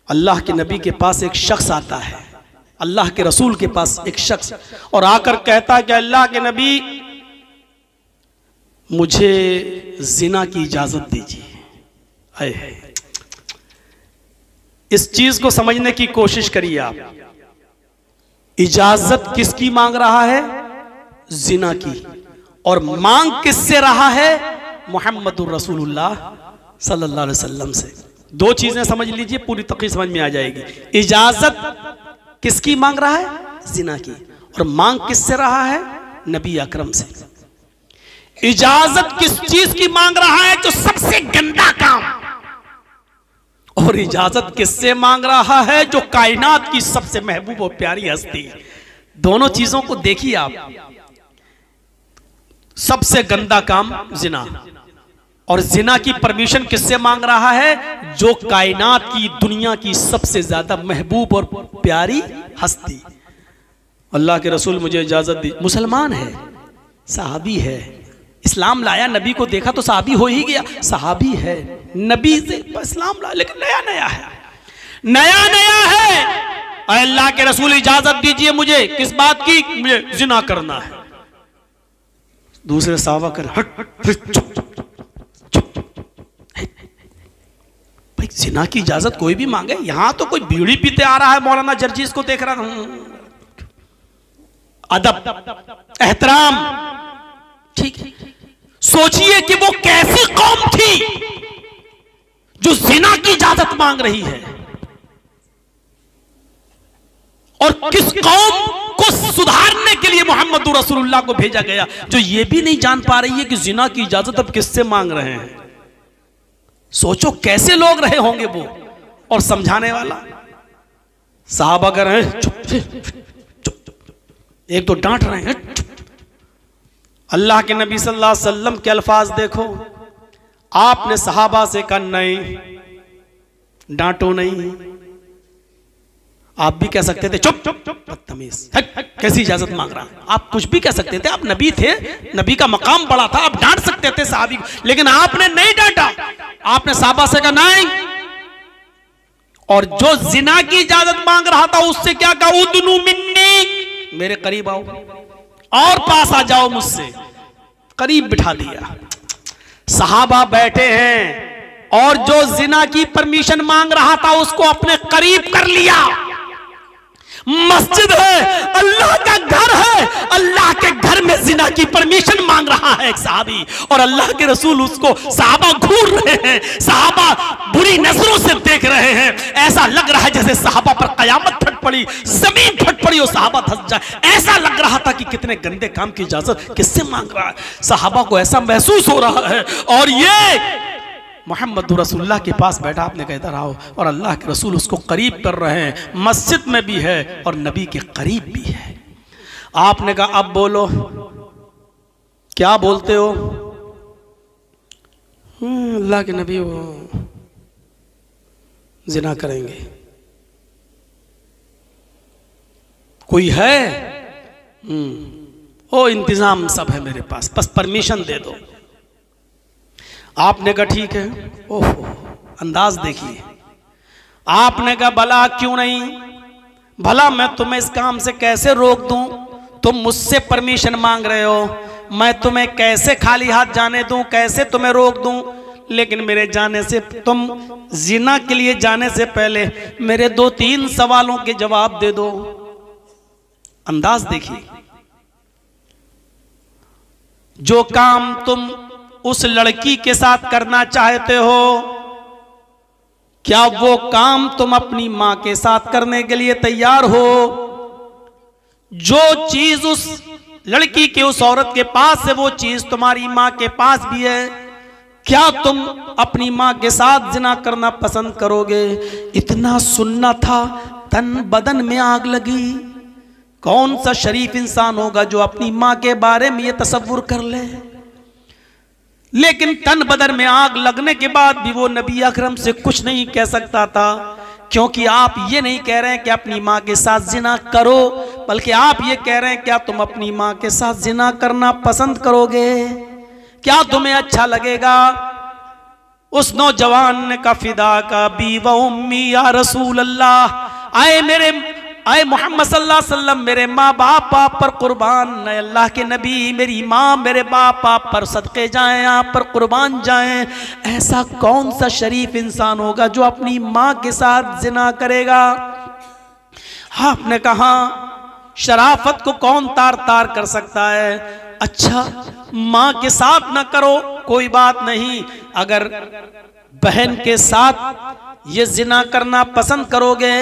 अल्लाह के नबी के पास एक शख्स आता है, अल्लाह के रसूल के पास एक शख्स, और आकर कहता है कि अल्लाह के नबी मुझे जिना की इजाजत दीजिए। है इस चीज को समझने की कोशिश करिए आप। इजाजत किसकी मांग रहा है? जिना की। और मांग किससे रहा है? मुहम्मदुर रसूलुल्लाह सल्लल्लाहु अलैहि वसल्लम से। दो चीजें समझ लीजिए, पूरी तकरीर समझ में आ जाएगी। इजाजत किसकी मांग रहा है? जिना की। और मांग किससे रहा है? नबी अकरम से। इजाजत किस चीज की मांग रहा है? जो सबसे गंदा काम। और इजाजत किससे मांग रहा है? जो कायनात की सबसे महबूब और प्यारी हस्ती। दोनों चीजों को देखिए आप। सबसे गंदा काम जिना, और जिना की परमिशन किससे मांग रहा है? जो कायनात की, दुनिया की सबसे ज्यादा महबूब और प्यारी हस्ती। अल्लाह के रसूल मुझे इजाजत दी। मुसलमान है, सहाबी है, इस्लाम लाया, नबी को देखा तो सहाबी हो ही गया। सहाबी है, नबी से इस्लाम लाया, लेकिन नया नया है, नया नया है। अल्लाह के रसूल इजाजत दीजिए मुझे। किस बात की? मुझे जिना करना है। दूसरे साहबा कर हट चुप चुप। भाई जिना की इजाजत कोई भी मांगे? यहां तो कोई बीड़ी पीते आ रहा है, मौलाना जर्जीस को देख रहा था। अदब, एहतराम, ठीक है। सोचिए कि वो कैसी कौम थी जो जिना की इजाजत मांग रही है, और किस कौम को सुधारने के लिए मोहम्मद रसूलुल्लाह को भेजा गया, जो ये भी नहीं जान पा रही है कि जिना की इजाजत अब किससे मांग रहे हैं। सोचो कैसे लोग रहे होंगे वो। और समझाने वाला साहबा कर रहे हैं चुप चुप, एक तो डांट रहे हैं चुप। अल्लाह के नबी सल्लल्लाहु अलैहि वसल्लम के अल्फाज देखो। आपने सहाबा से कहा नहीं, डांटो नहीं। आप भी कह सकते थे चुप चुप चुप, बदतमीज, कैसी इजाजत मांग रहा। आप कुछ भी कह सकते थे, आप नबी थे, नबी का मकाम बड़ा था, आप डांट सकते थे सहाबी को, लेकिन आपने नहीं डांटा। आपने सहाबा से कहा नहीं। और जो जिना की इजाजत मांग रहा था उससे क्या कहा? उदनु मिन्नी, मेरे करीब आओ और पास आ जाओ मुझसे। करीब बिठा दिया। सहाबा बैठे हैं और जो जिना की परमिशन मांग रहा था उसको अपने करीब कर लिया। मस्जिद है, अल्लाह का घर है, अल्लाह के घर में जिना की परमिशन मांग रहा है एक सहाबी, और अल्लाह के रसूल उसको, सहाबा घूर रहे हैं, सहाबा बुरी नजरों से देख रहे हैं। ऐसा लग रहा है जैसे सहाबा पर कयामत फट पड़ी, जमीन फट पड़ी और सहाबा धंस जाए। ऐसा लग रहा था कि कितने गंदे काम की इजाजत किससे मांग रहा है। सहाबा को ऐसा महसूस हो रहा है। और ये मोहम्मद रसूलुल्लाह के पास बैठा, आपने कहता रहा हो, और अल्लाह के रसूल उसको करीब कर रहे हैं। मस्जिद में भी है और नबी के करीब भी है। आपने कहा अब बोलो, क्या बोलते हो? अल्लाह के नबी वो जिना करेंगे। कोई है? ओ इंतजाम सब है मेरे पास, बस परमिशन दे दो। आपने कहा ठीक है। ओहो, अंदाज देखिए। आपने कहा भला क्यों नहीं? भला मैं तुम्हें इस काम से कैसे रोक दूं? तुम मुझसे परमिशन मांग रहे हो, मैं तुम्हें कैसे खाली हाथ जाने दूं? कैसे तुम्हें रोक दूं? लेकिन मेरे जाने से, तुम जिना के लिए जाने से पहले मेरे 2-3 सवालों के जवाब दे दो। अंदाज देखिए। जो काम तुम उस लड़की के साथ करना चाहते हो, क्या वो काम तुम अपनी मां के साथ करने के लिए तैयार हो? जो चीज उस लड़की के, उस औरत के पास है, वो चीज तुम्हारी मां के पास भी है। क्या तुम अपनी मां के साथ जिना करना पसंद करोगे? इतना सुनना था, तन बदन में आग लगी। कौन सा शरीफ इंसान होगा जो अपनी मां के बारे में ये तसव्वुर कर ले? लेकिन तन बदन में आग लगने के बाद भी वो नबी अकरम से कुछ नहीं कह सकता था, क्योंकि आप ये नहीं कह रहे हैं कि अपनी माँ के साथ जिना करो, बल्कि आप ये कह रहे हैं क्या तुम अपनी माँ के साथ जिना करना पसंद करोगे? क्या तुम्हें अच्छा लगेगा? उस नौजवान ने कहा फिदा का बी व उम्मी या रसूल अल्लाह, आए मोहम्मद सल्लल्लाहु अलैहि वसल्लम, मेरे माँ बाप आप पर कुर्बान न अल्लाह के नबी, मेरी माँ मेरे बाप आप पर सदके जाएं, आप पर कुर्बान जाएं। ऐसा कौन सा शरीफ इंसान होगा जो अपनी माँ के साथ जिना करेगा? आपने कहा शराफत को कौन तार तार कर सकता है? अच्छा माँ के साथ ना करो कोई बात नहीं, अगर बहन के साथ ये जिना करना पसंद करोगे,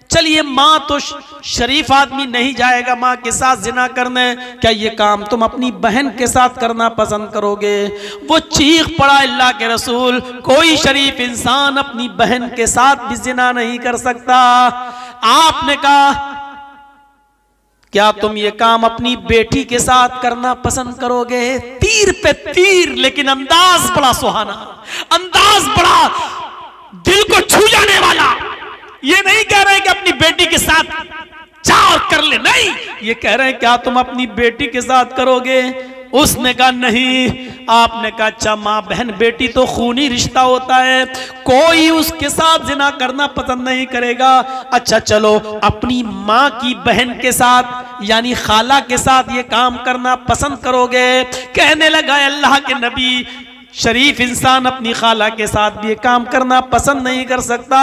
चलिए माँ तो शरीफ आदमी नहीं जाएगा माँ के साथ जिना करने, क्या ये काम तुम अपनी बहन के साथ करना पसंद करोगे? वो चीख पड़ा अल्लाह के रसूल, कोई शरीफ इंसान अपनी बहन के साथ भी जिना नहीं कर सकता। आपने कहा क्या तुम ये काम अपनी बेटी के साथ करना पसंद करोगे? तीर पे तीर, लेकिन अंदाज बड़ा सुहाना, अंदाज बड़ा दिल को छू जाने वाला। ये नहीं कह रहे कि अपनी बेटी के साथ चाह कर ले, नहीं, ये कह रहे हैं क्या तुम अपनी बेटी के साथ करोगे? उसने कहा नहीं। आपने कहा अच्छा माँ बहन बेटी तो खूनी रिश्ता होता है, कोई उसके साथ जिना करना पसंद नहीं करेगा। अच्छा चलो अपनी माँ की बहन के साथ यानी खाला के साथ ये काम करना पसंद करोगे? कहने लगा अल्लाह के नबी, शरीफ इंसान अपनी खाला के साथ भी ये काम करना पसंद नहीं कर सकता।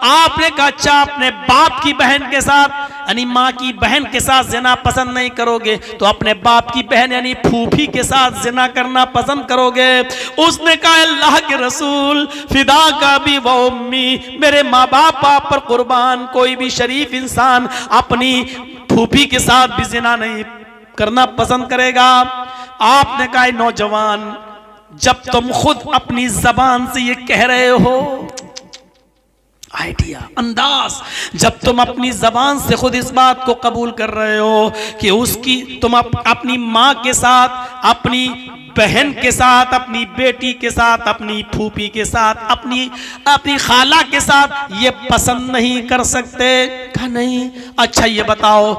आपने कहा अच्छा अपने बाप की बहन के साथ यानी माँ की बहन के साथ जिना पसंद नहीं करोगे तो अपने बाप की बहन यानी फूफी के साथ जिना करना पसंद करोगे? उसने कहा अल्लाह के रसूल फिदा का भी वो उम्मी, मेरे माँ बाप आप पर कुर्बान, कोई भी शरीफ इंसान अपनी फूफी के साथ भी जिना नहीं करना पसंद करेगा। आपने कहा नौजवान जब तुम खुद अपनी जबान से ये कह रहे हो, आइडिया अंदाज, जब तुम अपनी जबान से खुद इस बात को कबूल कर रहे हो कि उसकी तुम अपनी माँ के साथ, अपनी बहन के साथ, अपनी बेटी के साथ, अपनी फूफी के साथ, अपनी खाला के साथ ये पसंद नहीं कर सकते? कहा नहीं। अच्छा ये बताओ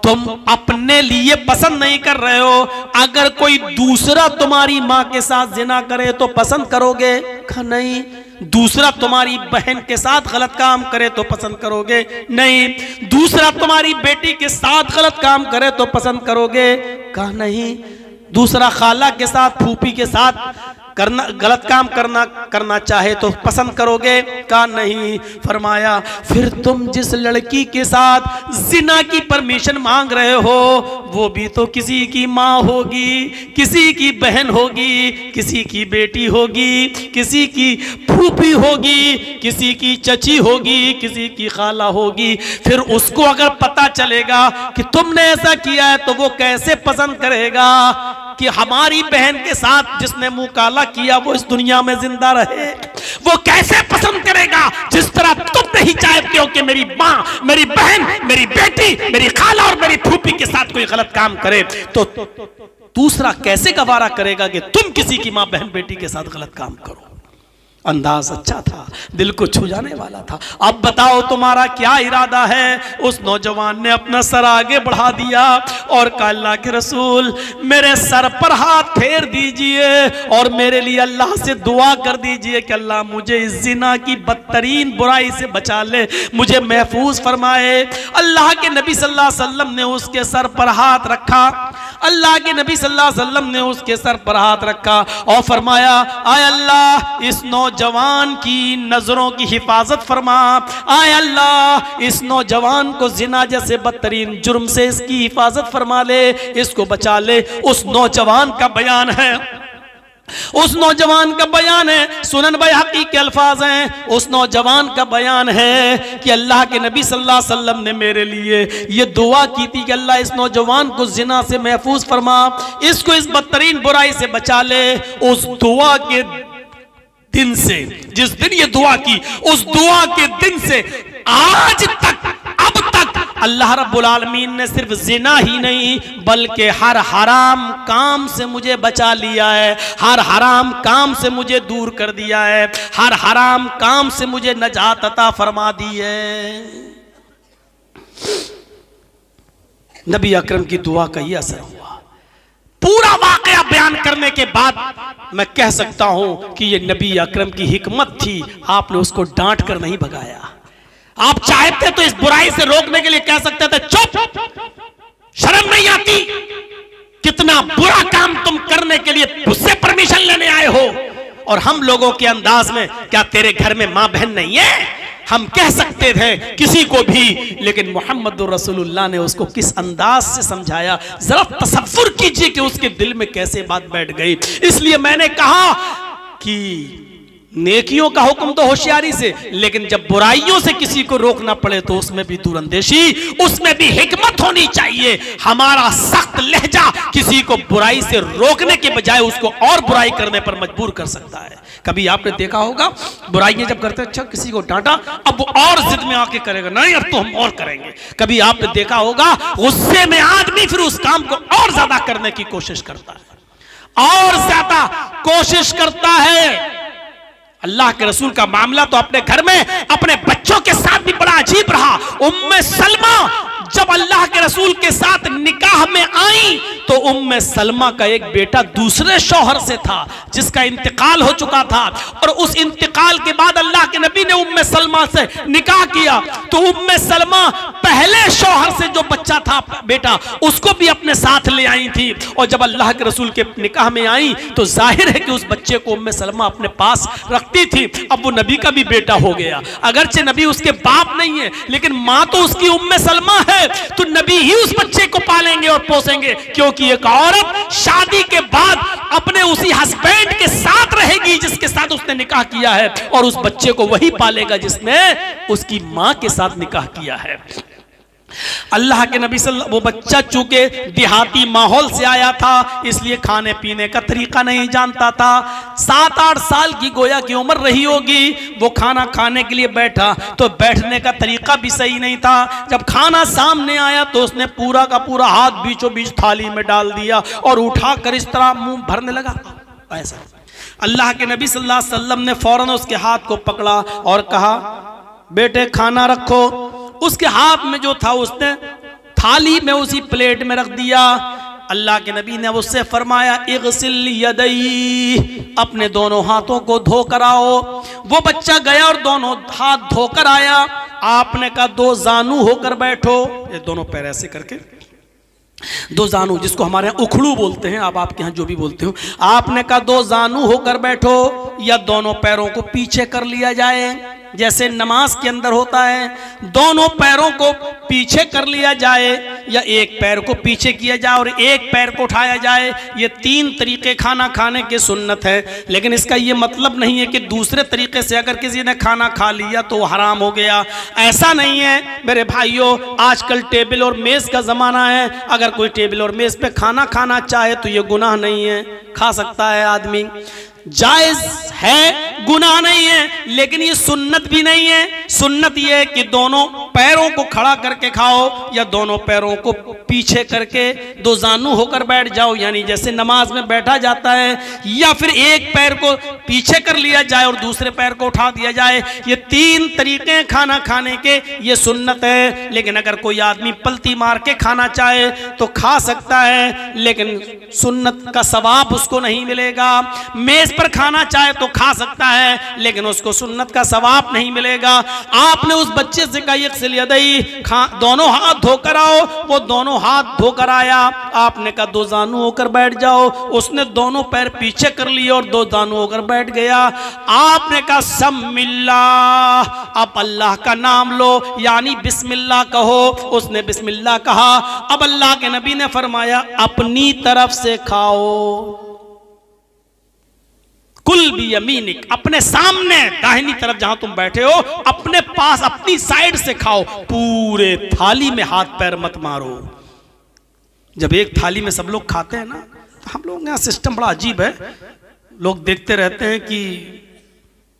तुम अपने लिए पसंद नहीं कर रहे हो, अगर कोई दूसरा तुम्हारी माँ के साथ जिना करे तो पसंद करोगे? कहा नहीं। दूसरा तुम्हारी बहन के साथ गलत काम करे तो पसंद करोगे? नहीं। दूसरा तुम्हारी बेटी के साथ गलत काम करे तो पसंद करोगे? कहा नहीं। दूसरा खाला के साथ, फूफी के साथ करना गलत काम करना चाहे तो पसंद करोगे? कहा नहीं। फरमाया फिर तुम जिस लड़की के साथ जिना की परमिशन मांग रहे हो वो भी तो किसी की माँ होगी, किसी की बहन होगी, किसी की बेटी होगी, किसी की फूफी होगी, किसी की चची होगी, किसी की खाला होगी। फिर उसको अगर पता चलेगा कि तुमने ऐसा किया है तो वो कैसे पसंद करेगा कि हमारी बहन के साथ जिसने मुंह काला किया वो इस दुनिया में जिंदा रहे? वो कैसे पसंद करेगा जिस तरह तुम नहीं चाहते हो कि मेरी माँ, मेरी बहन, मेरी बेटी, मेरी खाला और मेरी फूफी के साथ कोई गलत काम करे, तो दूसरा कैसे गवारा करेगा कि तुम किसी की माँ बहन बेटी के साथ गलत काम करो? अंदाज अच्छा था, दिल को छू जाने वाला था। अब बताओ तुम्हारा क्या इरादा है? उस नौजवान ने अपना सर आगे बढ़ा दिया और कहा अल्लाह के रसूल मेरे सर पर हाथ फेर दीजिए और मेरे लिए अल्लाह से दुआ कर दीजिए कि अल्लाह मुझे इस जिना की बदतरीन बुराई से बचा ले, मुझे महफूज फरमाए। अल्लाह के नबी सल्लल्लाहु अलैहि वसल्लम ने उसके सर पर हाथ रखा, अल्लाह के नबी सल्लल्लाहु अलैहि वसल्लम ने उसके सर पर हाथ रखा और फरमाया आय अल्लाह इस नौजवान की नजरों की हिफाजत फरमा, आय अल्लाह इस नौजवान को जिना जैसे बदतरीन जुर्म से इसकी हिफाजत फरमा ले, इसको बचा ले। उस नौजवान का बयान है, उस नौजवान का बयान है, सुनन बैहक़ी के अल्फाज हैं, उस नौजवान का बयान है कि अल्लाह के नबी सल्लल्लाहु अलैहि वसल्लम ने मेरे लिए ये दुआ की थी कि अल्लाह इस नौजवान को जिना से महफूज फरमा, इसको इस बदतरीन बुराई से बचा ले। उस दुआ के दिन से, जिस दिन ये दुआ की, उस दुआ के दिन से आज तक, अब तक अल्लाह रब्बुल आलमीन ने सिर्फ जिना ही नहीं बल्कि हर हराम काम से मुझे बचा लिया है, हर हराम काम से मुझे दूर कर दिया है, हर हराम काम से मुझे नजात अता फरमा दी है। नबी अकरम की दुआ का ये असर हुआ। पूरा वाकया बयान करने के बाद मैं कह सकता हूं कि ये नबी अकरम की हिकमत थी, आपने उसको डांट कर नहीं भगाया। आप चाहते तो इस बुराई से रोकने के लिए कह सकते थे चुप, शर्म नहीं आती, कितना बुरा काम तुम करने के लिए उससे परमिशन लेने आए हो। और हम लोगों के अंदाज में, क्या तेरे घर में मां बहन नहीं है, हम कह सकते थे किसी को भी, लेकिन मोहम्मद रसूलुल्लाह ने उसको किस अंदाज से समझाया, जरा तसव्वुर कीजिए कि उसके दिल में कैसे बात बैठ गई। इसलिए मैंने कहा कि नेकियों का हुक्म तो होशियारी से, लेकिन जब बुराइयों से किसी को रोकना पड़े तो उसमें भी दूरअंदेशी, उसमें भी हिकमत होनी चाहिए। हमारा सख्त लहजा किसी को बुराई से रोकने के बजाय उसको और बुराई करने पर मजबूर कर सकता है। कभी आपने देखा होगा बुराइयां जब करते, अच्छा किसी को डांटा, अब वो और जिद में आके करेगा, नहीं अब तो हम और करेंगे। कभी आपने देखा होगा गुस्से में आदमी फिर उस काम को और ज्यादा करने की कोशिश करता है, और ज्यादा कोशिश करता है। अल्लाह के रसूल का मामला तो अपने घर में अपने बच्चों के साथ भी बड़ा अजीब रहा। उम्मे सलमा जब अल्लाह के रसूल के साथ निकाह में आई तो उम्मे सलमा का एक बेटा दूसरे शौहर से था जिसका इंतकाल हो चुका था, और उस इंतकाल के बाद अल्लाह के नबी ने उम्मे सलमा से निकाह किया। तो उम्मे सलमा पहले शौहर से जो बच्चा था बेटा, उसको भी अपने साथ ले आई थी, और जब अल्लाह के रसूल के निकाह में आई तो जाहिर है कि उस बच्चे को उम्मे सलमा अपने पास रखती थी। अब वो नबी का भी बेटा हो गया, अगरचे नबी उसके बाप नहीं है, लेकिन मां तो उसकी उम्मे सलमा है, तो नबी ही उस बच्चे को पालेंगे और पोसेंगे, क्योंकि एक औरत शादी के बाद अपने उसी हस्बैंड के साथ रहेगी जिसके साथ उसने निकाह किया है, और उस बच्चे को वही पालेगा जिसने उसकी मां के साथ निकाह किया है। अल्लाह के नबी वो बच्चा चूंकि देहाती माहौल से आया था, इसलिए खाने पीने का तरीका नहीं जानता था। 7-8 साल की गोया की उम्र रही होगी, वो खाना खाने के लिए बैठा तो बैठने का तरीका भी सही नहीं था। जब खाना सामने आया तो उसने पूरा का पूरा हाथ बीचों बीच थाली में डाल दिया और उठाकर इस तरह मुंह भरने लगा। ऐसा अल्लाह के नबी सल्लल्लाहु अलैहि वसल्लम ने फौरन उसके हाथ को पकड़ा और कहा, बेटे खाना रखो। उसके हाथ में जो था उसने थाली में उसी प्लेट में रख दिया। अल्लाह के नबी ने उससे फरमाया, इग़सिल यदैहि, अपने दोनों हाथों को धोकर आओ। वो बच्चा गया और दोनों हाथ धोकर आया। आपने कहा 2 जानू होकर बैठो, ये दोनों पैर ऐसे करके, 2 जानू जिसको हमारे यहाँ उखड़ू बोलते हैं, आप आपके यहाँ जो भी बोलते हो। आपने कहा 2 जानू होकर बैठो, या दोनों पैरों को पीछे कर लिया जाए जैसे नमाज के अंदर होता है, दोनों पैरों को पीछे कर लिया जाए, या एक पैर को पीछे किया जाए और एक पैर को उठाया जाए। ये 3 तरीके खाना खाने के सुन्नत है, लेकिन इसका ये मतलब नहीं है कि दूसरे तरीके से अगर किसी ने खाना खा लिया तो हराम हो गया। ऐसा नहीं है मेरे भाइयों, आजकल टेबल और मेज़ का ज़माना है। अगर कोई टेबल और मेज़ पे खाना खाना चाहे तो ये गुनाह नहीं है, खा सकता है आदमी, जायज है, गुनाह नहीं है, लेकिन ये सुन्नत भी नहीं है। सुन्नत ये है कि दोनों पैरों को खड़ा करके खाओ, या दोनों पैरों को पीछे करके 2 जानू होकर बैठ जाओ, यानी जैसे नमाज में बैठा जाता है, या फिर एक पैर को पीछे कर लिया जाए और दूसरे पैर को उठा दिया जाए। ये 3 तरीके खाना खाने के, ये सुन्नत है। लेकिन अगर कोई आदमी पलती मार के खाना चाहे तो खा सकता है, लेकिन सुन्नत का सवाब उसको नहीं मिलेगा। मेज पर खाना चाहे तो खा सकता है, लेकिन उसको सुन्नत का सवाब नहीं मिलेगा। आपने उस बच्चे से कहा इग़सिल यदैहि, दोनों हाथ धोकर आओ। वो दोनों हाथ धोकर आया। आपने कहा 2 जानू होकर बैठ जाओ। उसने दोनों पैर पीछे कर लिए और 2 जानू होकर बैठ गया। आपने कहा सम्मिल्लाह, अब अल्लाह का नाम लो, यानी बिस्मिल्लाह कहो। उसने बिस्मिल्लाह कहा। अब अल्लाह के नबी ने फरमाया, अपनी तरफ से खाओ, कुल भी यमीनिक, अपने सामने दाहिनी तरफ जहां तुम बैठे हो अपने पास अपनी साइड से खाओ, पूरे थाली में हाथ पैर मत मारो। जब एक थाली में सब लोग खाते हैं ना, तो हम लोग यहाँ सिस्टम बड़ा अजीब है। लोग देखते रहते हैं कि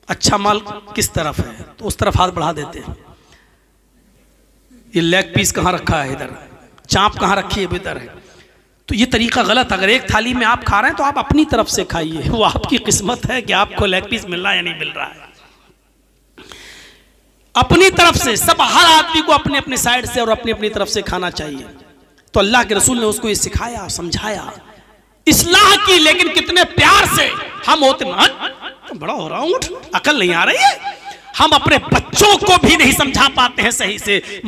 अच्छा माल किस तरफ है तो उस तरफ हाथ बढ़ा देते हैं। ये लेग पीस कहाँ रखा है, इधर चाप कहाँ रखी है, इधर है। तो ये तरीका गलत। अगर एक थाली में आप खा रहे हैं तो आप अपनी तरफ से खाइए, वो आपकी किस्मत है कि आपको लेग पीस मिल रहा है या नहीं मिल रहा है। अपनी तरफ से सब, हर आदमी को अपने अपने साइड से और अपनी अपनी तरफ से खाना चाहिए। तो अल्लाह के रसूल ने उसको ये सिखाया, समझाया इस्लाह की, लेकिन कितने प्यार से हम होते तो बड़ा हो रहा हूं, अकल नहीं आ रही है। हम अपने बच्चों को भी नहीं समझा पाते हैं सही से।